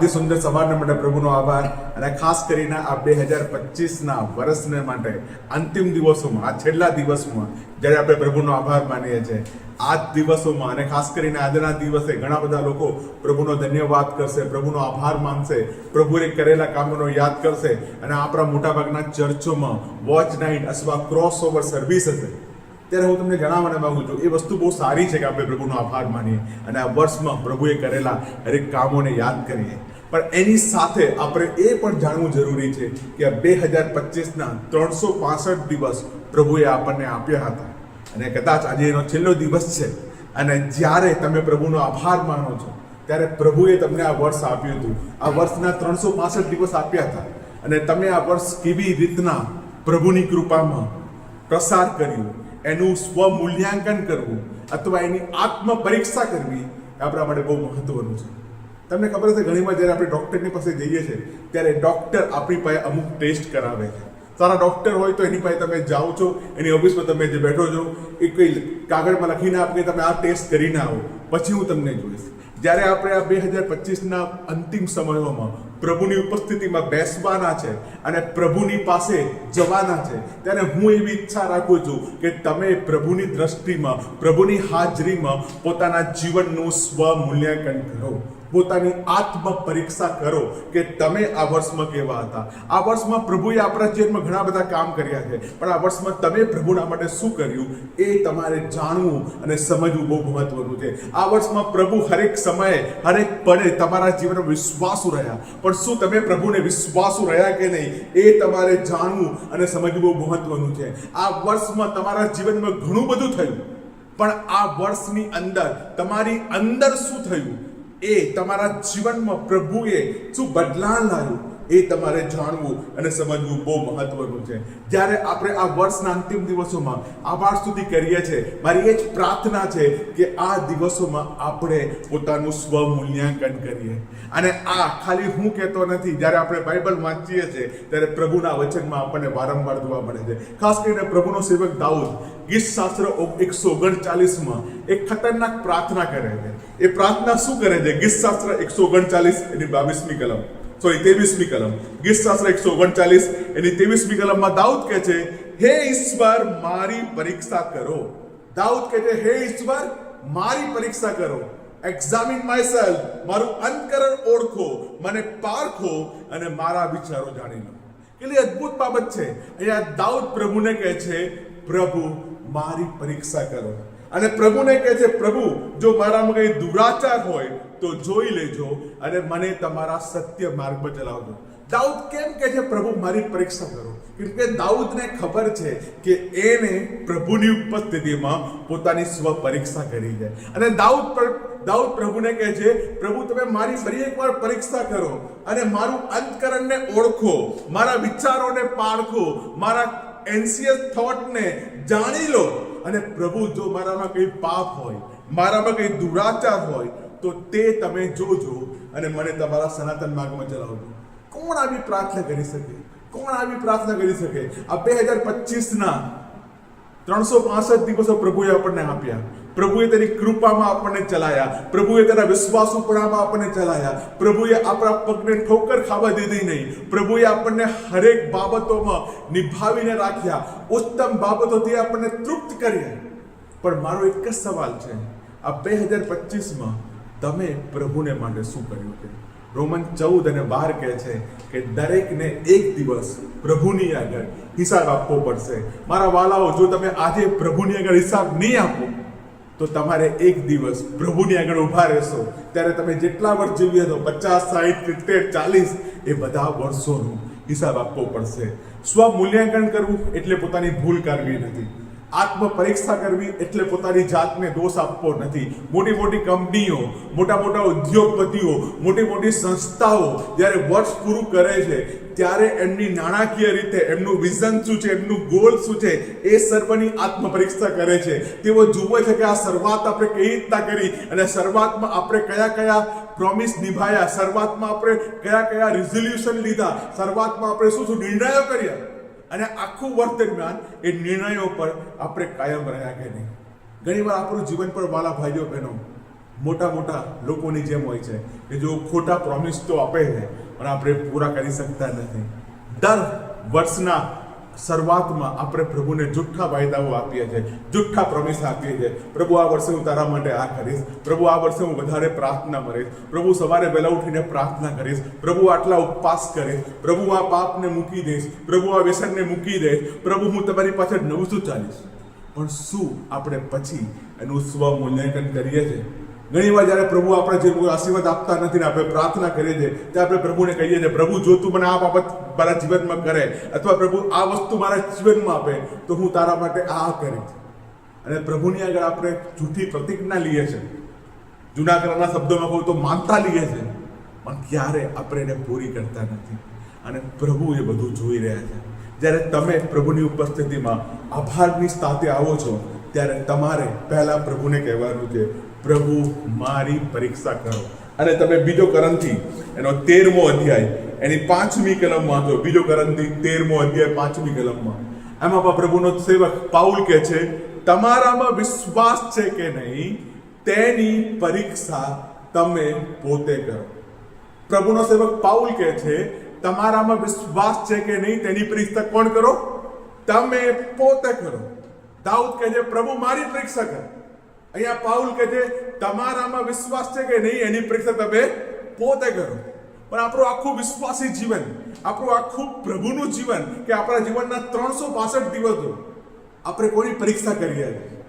અતિ સુંદર સવારને માટે પ્રભુનો આભાર. અને ખાસ કરીને આ 2025ના વર્ષને માટે અંતિમ દિવસોમાં, આ છેલ્લા દિવસમાં જ્યારે આપણે પ્રભુનો આભાર માનીએ છીએ, આ જ દિવસોમાં અને ખાસ કરીને આજના દિવસે ઘણા બધા લોકો પ્રભુનો ધન્યવાદ કરશે, પ્રભુનો આભાર માનશે, પ્રભુએ કરેલા કામોનો યાદ કરશે. અને આપણા મોટાભાગના ચર્ચોમાં વોચ નાઇટ અથવા ક્રોસ ઓવર સર્વિસ હશે. ત્યારે હું તમને જણાવવા માંગુ છું, એ વસ્તુ બહુ સારી છે કે આપણે પ્રભુનો આભાર માનીએ અને આ વર્ષમાં પ્રભુએ કરેલા દરેક કામોને યાદ કરીએ. પણ એની સાથે આપણે એ પણ જાણવું જરૂરી છે કે 2025ના 365 દિવસ પ્રભુએ આપણને આપ્યા હતા અને કદાચ આજે એનો છેલ્લો દિવસ છે. અને જ્યારે તમે પ્રભુનો આભાર માનો છો ત્યારે પ્રભુએ તમને આ વર્ષ આપ્યું હતું. આ વર્ષના 365 દિવસ આપ્યા હતા અને તમે આ વર્ષ કેવી રીતના પ્રભુની કૃપામાં પ્રસાર કર્યું, એનું સ્વમૂલ્યાંકન કરવું અથવા એની આત્મ પરીક્ષા કરવી આપણા માટે બહુ મહત્વનું છે. તમને ખબર હશે, ઘણીવાર જ્યારે આપણે ડૉક્ટરની પાસે જઈએ છીએ ત્યારે ડૉક્ટર આપણી પાસે અમુક ટેસ્ટ કરાવે છે. સારા ડૉક્ટર હોય તો એની પાસે તમે જાઓ છો, એની ઓફિસમાં તમે જે બેઠો છો, એ કોઈ કાગળમાં લખીને આપે તમે આ ટેસ્ટ કરીને આવો, પછી હું તમને જોઈશ. જ્યારે આપણે આ 2025ના અંતિમ સમયોમાં પ્રભુની ઉપસ્થિતિમાં બેસવાના છે અને પ્રભુની પાસે જવાના છે, ત્યારે હું એવી ઈચ્છા રાખું છું કે તમે પ્રભુની દ્રષ્ટિમાં, પ્રભુની હાજરીમાં પોતાના જીવનનું સ્વમૂલ્યાંકન કરો, પોતાની આત્મ પરીક્ષા કરો કે તમે આ વર્ષમાં કેવા હતા. આ વર્ષમાં પ્રભુએ આપણા જીવનમાં ઘણા બધા કામ કર્યા છે, પણ આ વર્ષમાં તમે પ્રભુના માટે શું કર્યું એ તમારે જાણવું અને સમજવું બહુ મહત્વનું છે. આ વર્ષમાં પ્રભુ હરેક સમયે, હરેક પળે તમારા જીવનમાં વિશ્વાસુ રહ્યા, પણ શું તમે પ્રભુને વિશ્વાસુ રહ્યા કે નહીં એ તમારે જાણવું અને સમજવું બહુ મહત્વનું છે. આ વર્ષમાં તમારા જીવનમાં ઘણું બધું થયું, પણ આ વર્ષની અંદર તમારી અંદર શું થયું, એ તમારા જીવનમાં પ્રભુએ શું બદલાવ લાવ્યું એ તમારે જાણવું અને સમજવું બહુ મહત્વનું છે. જ્યારે આપણે આ વર્ષના અંતિમ દિવસોમાં આભાર સ્તુતિ કરીએ છીએ, મારી એ જ પ્રાર્થના છે કે આ દિવસોમાં આપણે પોતાનું સ્વમૂલ્યાંકન કરીએ. અને આ ખાલી હું કહેતો નથી, જ્યારે આપણે બાઇબલ વાંચીએ છીએ ત્યારે પ્રભુના વચનમાં આપણને વારંવાર જોવા મળે છે. ખાસ કરીને પ્રભુનો સેવક દાઉદ ગીત શાસ્ત્ર 139માં એક ખતરનાક પ્રાર્થના કરે છે. એ પ્રાર્થના શું કરે છે? ગીત શાસ્ત્ર 139 એની 22મી કલમ, 23મી કલમ, ગીત શાસ્ત્ર 139 એની 23મી કલમમાં દાઉદ કહે છે, હે ઈશ્વર મારી પરીક્ષા કરો. દાઉદ કહે છે, હે ઈશ્વર મારી પરીક્ષા કરો. એક્ઝામિન માયસેલ્ફ, મારું અંતકરણ ઓળખો, મને પારખો અને મારા વિચારો જાણી લો. કેટલી અદ્ભુત બાબત છે. અહીંયા દાઉદ પ્રભુને કહે છે, પ્રભુ મારી પરીક્ષા કરો. અને પ્રભુને કહે છે, પ્રભુ જો મારામાં કંઈ દુરાચાર હોય તો જોઈ લેજો અને મને તમારા સત્ય માર્ગ પર ચલાવજો. દાઉદ કેમ કહે છે પ્રભુ મારી પરીક્ષા કરો? કેમ કે દાઉદને ખબર છે કે એને પ્રભુની ઉપસ્થિતિમાં પોતાની સ્વ પરીક્ષા કરી છે. અને દાઉદ પ્રભુને કહે છે, પ્રભુ તમે મારી ફરી એકવાર પરીક્ષા કરો અને મારું અંતકરણને ઓળખો, મારા વિચારોને પારખો, મારા એન્સિયસ થોટને જાણી લો. અને પ્રભુ જો મારામાં કંઈ પાપ હોય, મારામાં કંઈ દુરાચાર હોય તો તે તમે જોજો અને મને તમારા સનાતન માર્ગમાં ચલાવજો. કોણ આવી પ્રાર્થના કરી શકે? કોણ આવી પ્રાર્થના કરી શકે? આ 2025ના 365 દિવસો પ્રભુએ આપણને આપ્યા. પ્રભુએ તેની કૃપામાં આપણને ચલાયા, પ્રભુએ તેના વિશ્વાસુપણામાં આપણને ચલાયા, પ્રભુએ આપણા પગને ઠોકર ખાવા દીધી નહીં, પ્રભુએ આપણને હરેક બાબતોમાં નિભાવીને રાખ્યા, ઉત્તમ બાબતોથી આપણને તૃપ્ત કર્યા. પણ મારો એક જ સવાલ છે, આ 2025માં તમે પ્રભુને માટે શું કર્યું છે? રોમન 14 અને 12 કહે છે કે દરેકને એક દિવસ પ્રભુની આગળ હિસાબ આપવો પડશે. મારા વાલાઓ, જો તમે આજે પ્રભુની આગળ હિસાબ નહીં આપો તો તમારે એક દિવસ પ્રભુની આગળ ઊભા રહેશો ત્યારે તમે જેટલા વર્ષ જીવ્યા છો, 50, 60, 70, 40, એ બધા વર્ષોનો હિસાબ આપવો પડશે. સ્વમૂલ્યાંકન કરવું એટલે પોતાની ભૂલ કાઢવી નથી. આત્મ પરીક્ષા કરવી એટલે પોતાની જાતને દોષ આપવો નથી. મોટી મોટી કંપનીઓ, મોટા મોટા ઉદ્યોગપતિઓ, મોટી મોટી સંસ્થાઓ જ્યારે વર્ષ પૂરું કરે છે ત્યારે એમની નાણાકીય રીતે એમનું વિઝન શું છે, એમનું ગોલ શું છે, એ સર્વની આત્મ પરીક્ષા કરે છે. તેઓ જુએ છે કે આ શરૂઆત આપણે કેવી રીતના કરી અને શરૂઆતમાં આપણે કયા કયા પ્રોમિસ નિભાયા, શરૂઆતમાં આપણે કયા કયા રિઝોલ્યુશન લીધા, શરૂઆતમાં આપણે શું શું નિર્ણયો કર્યા અને આખું વર્ષ દરમિયાન એ નિર્ણયો પર આપણે કાયમ રહ્યા કે નહીં. ઘણીવાર આપણું જીવન પર વાલા ભાઈઓ બહેનો મોટા મોટા લોકોની જેમ હોય છે કે જો ખોટા પ્રોમિસ તો આપે છે પણ આપણે પૂરા કરી શકતા નથી. દર વર્ષના શરૂઆતમાં આપણે પ્રભુને જુઠ્ઠા વાયદાઓ આપીએ છીએ, જુઠ્ઠા પ્રોમિસ આપીએ છીએ. પ્રભુ આ વર્ષે હું તારા માટે આ કરીશ, પ્રભુ આ વર્ષે હું વધારે પ્રાર્થના કરીશ, પ્રભુ સવારે વહેલા ઉઠીને પ્રાર્થના કરીશ, પ્રભુ આટલા ઉપવાસ કરીશ, પ્રભુ આ પાપને મૂકી દઈશ, પ્રભુ આ વ્યસનને મૂકી દઈશ, પ્રભુ હું તમારી પાછળ નવસું ચાલીશ. પણ શું આપણે પછી એનું સ્વમૂલ્યાંકન કરીએ છીએ? ઘણી વાર જ્યારે પ્રભુ આપણે જે આશીર્વાદ આપતા નથી ને આપણે પ્રાર્થના કરીએ છીએ ત્યારે આપણે પ્રભુને કહીએ છીએ, પ્રભુ જો તું મને આ બાબત મારા જીવનમાં કરે અથવા પ્રભુ આ વસ્તુ મારા જીવનમાં આપે તો હું તારા માટે આ કરીશ. અને પ્રભુની આગળ આપણે જૂઠી પ્રતિજ્ઞા લઈએ છીએ, જૂના કરારના શબ્દોમાં કહું તો માનતા લઈએ છીએ, પણ ક્યારે આપણે એને પૂરી કરતા નથી. અને પ્રભુ એ બધું જોઈ રહ્યા છે. જ્યારે તમે પ્રભુની ઉપસ્થિતિમાં આભારની સાથે આવો છો ત્યારે તમારે પહેલા પ્રભુને કહેવાનું છે, પ્રભુ મારી પરીક્ષા કરો. અને તમે બીજો કરંથી એનો 13મો અધ્યાય એની 5મી કલમમાં જો, બીજો કરંથી 13મો અધ્યાય 5મી કલમમાં એમાં પણ પ્રભુનો સેવક પાઉલ કહે છે, તમારામાં વિશ્વાસ છે કે નહીં તેની પરીક્ષા તમે પોતે કરો. પ્રભુનો સેવક પાઉલ કહે છે, તમારામાં વિશ્વાસ છે કે નહીં તેની પરીક્ષા કોણ કરો? તમે પોતે કરો. દાઉદ કહે છે, પ્રભુ મારી પરીક્ષા કરો. અહીંયા પાઉલ કહે છે, તમારામાં વિશ્વાસ છે કે નહીં એની પરીક્ષા તમે પોતે કરો. પણ આપણું આખું વિશ્વાસી જીવન, આપણું આખું પ્રભુનું જીવન કે આપણા જીવનના 365 દિવસો આપણે કોની પરીક્ષા કરીએ છીએ?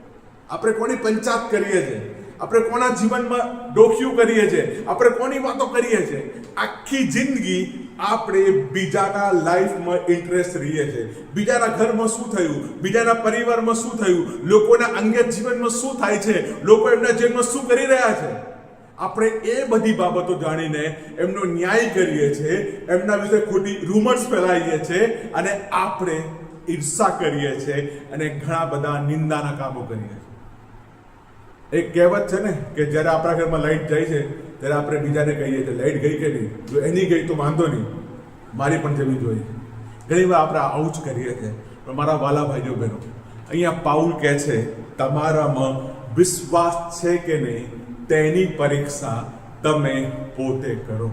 આપણે કોની પંચાત કરીએ છીએ? આપણે કોના જીવનમાં ડોક્યું કરીએ છીએ? આપણે કોની વાતો કરીએ છીએ? આખી જિંદગી આપણે બીજાના લાઈફમાં ઇન્ટરેસ્ટ રહીએ છીએ. બીજાના ઘરમાં શું થયું, બીજાના પરિવારમાં શું થયું, લોકોના અંગત જીવનમાં શું થાય છે, લોકો એમના જીવનમાં શું કરી રહ્યા છે, આપણે એ બધી બાબતો જાણીને એમનો ન્યાય કરીએ છીએ, એમના વિશે ખોટી રૂમર્સ ફેલાવીએ છીએ અને આપણે ઈર્ષા કરીએ છીએ અને ઘણા બધા નિંદાના કામો કરીએ છીએ. એક કહેવત છે ને કે જ્યારે આપણા ઘરમાં લાઈટ જાય છે ત્યારે આપણે બીજાને કહીએ છીએ, લાઈટ ગઈ કે નહીં? જો એની ગઈ તો વાંધો નહીં, મારી પણ જવી જોઈએ. ઘણી વાર આપણે આવું જ કરીએ છીએ. પણ મારા વાલા ભાઈઓ બહેનો, અહીંયા પાઉલ કહે છે, તમારામાં વિશ્વાસ છે કે નહીં તેની પરીક્ષા તમે પોતે કરો.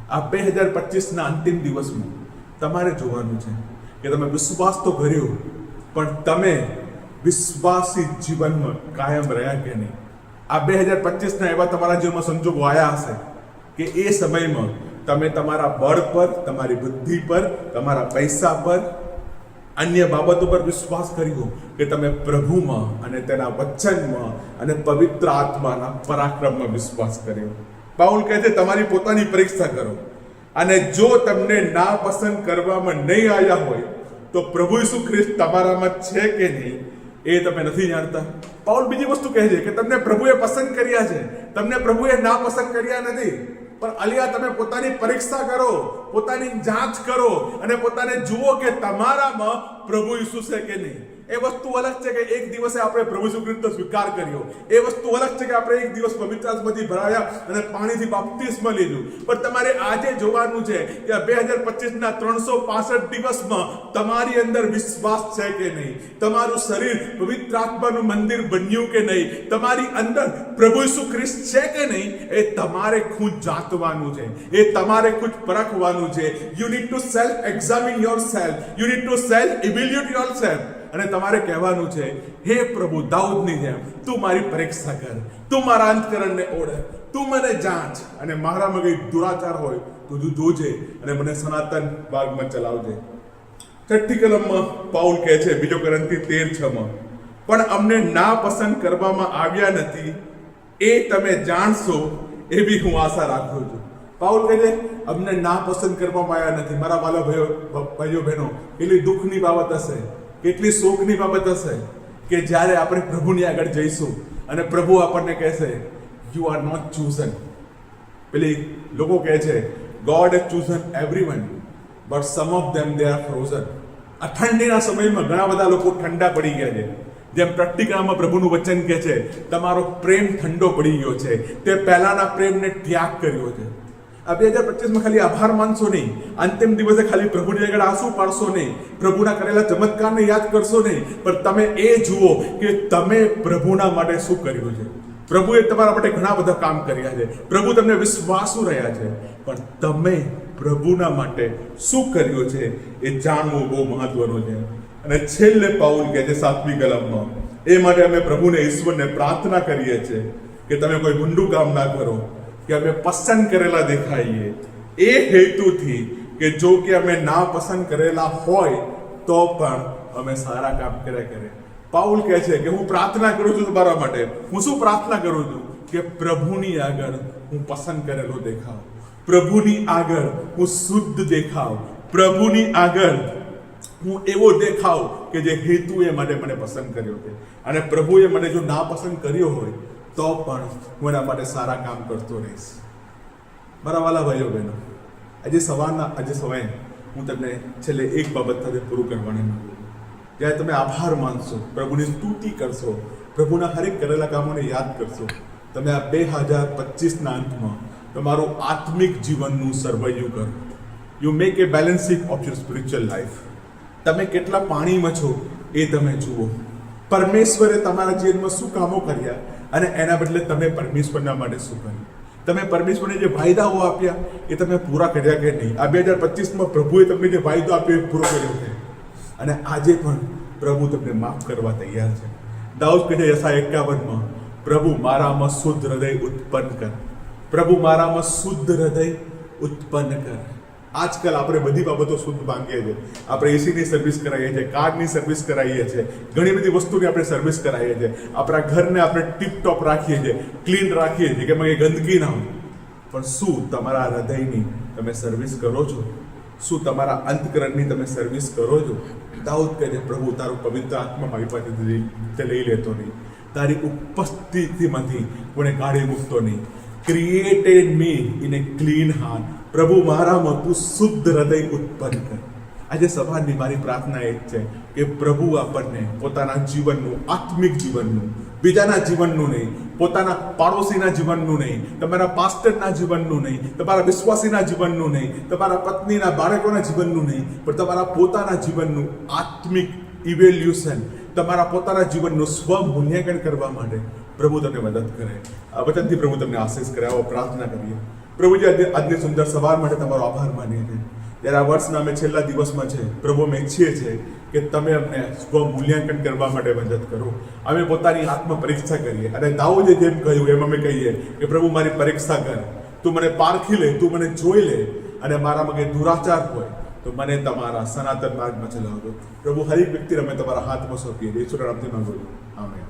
આ 2025ના અંતિમ દિવસમાં તમારે જોવાનું છે કે તમે વિશ્વાસ તો કર્યો પણ તમે વિશ્વાસી જીવનમાં કાયમ રહ્યા કે નહીં. આ 2025ના એવા તમારા જીવનમાં સંજોગો આવ્યા હશે કે એ સમયમાં તમે તમારા બળ પર, તમારી બુદ્ધિ પર, તમારા પૈસા પર, અન્ય બાબતો પર વિશ્વાસ કર્યો કે તમે પ્રભુમાં અને તેના વચનમાં અને પવિત્ર આત્માના પરાક્રમમાં વિશ્વાસ કર્યો. પાઉલ કહે છે, તમારી પોતાની પરીક્ષા કરો અને જો તમને ના પસંદ કરવામાં નહીં આવ્યા હોય તો પ્રભુ ઈસુ ખ્રિસ્ત તમારામાં છે કે નહીં એ તમે નથી જાણતા. પાઉલ બીજી વસ્તુ કહે છે કે તમને પ્રભુએ પસંદ કર્યા છે, તમને પ્રભુએ ના પસંદ કર્યા નથી. પણ અલિયા તમે પોતાની પરીક્ષા કરો, પોતાની જાંચ કરો અને પોતાને જુઓ કે તમારામાં પ્રભુ ઈસુ છે કે નહીં. એ વસ્તુ અલગ છે કે એક દિવસે આપણે પ્રભુ ઈસુ ખ્રિસ્તનો સ્વીકાર કર્યો, એ વસ્તુ અલગ છે કે આપણે એક દિવસ પવિત્ર આત્માથી ભરાયા અને પાણીથી બાપ્તિસ્મા લીધું. પણ તમારે આજે જોવાનું છે કે આ 2025ના 365 દિવસમાં તમારી અંદર વિશ્વાસ છે કે નહીં, તમારું શરીર પવિત્ર આત્માનું મંદિર બન્યું કે નહીં, તમારી અંદર પ્રભુ ઈસુ ખ્રિસ્ત છે કે નહીં, એ તમારે ખુદ જાણવાનું છે, એ તમારે ખુદ પરખવાનું છે. You need to self examine yourself, you need to self evaluate yourself. અને તમારે કહેવાનું છે, હે પ્રભુ, દાઉદની જેમ તું મારી પરીક્ષા કર, તું મારા અંતકરણને ઓળખ, તું મને જાંચ અને મારામાં કઈ દુરાચાર હોય તો તું જોજે અને મને સનાતન માર્ગમાં ચલાવજે. 6ઠી કલમમાં પાઉલ કહે છે, બીજો કરંથી 13:6, પણ અમને ના પસંદ કરવામાં આવ્યા નથી એ તમે જાણશો એવી હું આશા રાખું છું. પાઉલ કહે છે, અમને ના પસંદ કરવામાં આવ્યા નથી. મારા વાલા ભાઈઓ બહેનો, એટલી દુઃખની બાબત હશે, કેટલી શોકની બાબત હશે કે જ્યારે આપણે પ્રભુની આગળ જઈશું અને પ્રભુ આપણને કહેશે, યુ આર નોટ chosen. પેલી લોકો કહે છે, God has chosen everyone but some of them they are frozen. આ ઠંડીના સમયમાં ઘણા બધા લોકો ઠંડા પડી ગયા છે. જેમ પ્રતિક્રિયામાં પ્રભુનું વચન કહે છે, તમારો પ્રેમ ઠંડો પડી ગયો છે, તે પહેલાના પ્રેમને ત્યાગ કર્યો છે. આ 2025માં ખાલી આભાર માનશો નહીં, અંતિમ દિવસે ખાલી પ્રભુની આગળ આંસુ પાડશો નહીં, પ્રભુના કરેલા ચમત્કારને યાદ કરશો નહીં, પણ તમે એ જુઓ કે તમે પ્રભુના માટે શું કર્યું છે. પ્રભુએ તમારા માટે ઘણા બધા કામ કર્યા છે, પ્રભુ તમને વિશ્વાસુ રહ્યા છે, પણ તમે પ્રભુના માટે શું કર્યું છે એ જાણવું બહુ મહત્વનું છે. અને છેલ્લે પાઉલ કહે છે 7મી કલમમાં, એ માટે અમે પ્રભુને ઈશ્વરને પ્રાર્થના કરીએ છીએ કે તમે કોઈ ગુંડું કામ ના કરો, કે અમે પસંદ કરેલા દેખાઈએ, એ હેતુથી કે જો કે અમે ના પસંદ કરેલા હોય તો પણ અમે સારા કામ કર્યા કરે. પાઉલ કહે છે કે હું પ્રાર્થના કરું છું તમારા માટે. હું શું પ્રાર્થના કરું છું? કે પ્રભુની આગળ હું પસંદ કરેલો દેખાવ, પ્રભુની આગળ હું શુદ્ધ દેખાવ, પ્રભુની આગળ હું એવો દેખાવ કે જે હેતુએ માટે મને પસંદ કર્યો છે. અને પ્રભુએ મને જો ના પસંદ કર્યો હોય તો પણ હું એના માટે સારા કામ કરતો રહીશ. મારા વાલા ભાઈઓ બહેનો, આજે સવારે હું તમને છેલ્લે એક બાબત સાથે પૂરું કરવાની માંગુ છું. જ્યારે તમે આભાર માનશો, પ્રભુની સ્તુતિ કરશો, પ્રભુના હરેક કરેલા કામોને યાદ કરશો, તમે આ 2025ના અંતમાં તમારું આત્મિક જીવનનું સર્વૈયું કરો. You make A balancing of your spiritual life. તમે કેટલા પાણીમાં છો એ તમે જુઓ. પરમેશ્વરે તમારા જીવનમાં શું કામો કર્યા અને એના બદલે તમે પરમેશ્વરના માટે શું કર્યું. તમે પરમેશ્વરને જે વાયદાઓ આપ્યા એ તમે પૂરા કર્યા કે નહીં. આ 2025માં પ્રભુએ તમને જે વાયદો આપ્યો એ પૂરો કર્યો છે. અને આજે પણ પ્રભુ તમને માફ કરવા તૈયાર છે. દાઉદ કહે છે યશાયા 51માં, પ્રભુ મારામાં શુદ્ધ હૃદય ઉત્પન્ન કર, પ્રભુ મારામાં શુદ્ધ હૃદય ઉત્પન્ન કર. આજકાલ આપણે બધી બાબતો શુદ્ધ માંગીએ છીએ. આપણે એસીની સર્વિસ કરાવીએ છીએ, કારની સર્વિસ કરાવીએ છીએ, ઘણી બધી વસ્તુની આપણે સર્વિસ કરાવીએ છીએ. આપણા ઘરને આપણે ટીપટોપ રાખીએ છીએ, ક્લીન રાખીએ છીએ કે એમાં એ ગંદકી ના હોય. પણ શું તમારા હૃદયની તમે સર્વિસ કરો છો? શું તમારા અંતકરણની તમે સર્વિસ કરો છો? દાઉદ કહે છે પ્રભુ તારું પવિત્ર આત્મા મારી પાસેથી તે લઈ લેતો નહીં, તારી ઉપસ્થિતિમાંથી કોને કાઢી મૂકતો નહીં. Created me in A clean heart. પ્રભુ મારામાં તું શુદ્ધ હૃદય ઉત્પન્ન કર. આજે સવારની મારી પ્રાર્થના એ જ છે કે પ્રભુ આપણને પોતાના જીવનનું, આત્મિક જીવનનું, બીજાના જીવનનું નહીં, પોતાના પાડોશીના જીવનનું નહીં, તમારા પાસ્ટરના જીવનનું નહીં, તમારા વિશ્વાસીના જીવનનું નહીં, તમારા પત્નીના બાળકોના જીવનનું નહીં, પણ તમારા પોતાના જીવનનું આત્મિક ઇવેલ્યુશન, તમારા પોતાના જીવનનું સ્વમૂલ્યાંકન કરવા માટે પ્રભુ તમને મદદ કરે. આ વચનથી પ્રભુ તમને આશીષ કરે. આવો પ્રાર્થના કરીએ. પ્રભુજી, આજની સુંદર સવાર માટે તમારો આભાર માનીએ છીએ. જ્યારે આ વર્ષના અમે છેલ્લા દિવસમાં છે પ્રભુ, અમે ઈચ્છીએ છીએ કે તમે અમને સ્વમૂલ્યાંકન કરવા માટે મદદ કરો. અમે પોતાની આત્મ પરીક્ષા કરીએ અને દાઉદે જેમ કહ્યું એમ અમે કહીએ કે પ્રભુ મારી પરીક્ષા કર, તું મને પારખી લે, તું મને જોઈ લે, અને મારામાં કંઈ દુરાચાર હોય તો મને તમારા સનાતન માર્ગમાં ચલાવજો. પ્રભુ, હરેક વ્યક્તિને અમે તમારા હાથમાં સોંપીએ છીએ. ઈશ્વરના નામથી માંગુ છું. આમેન.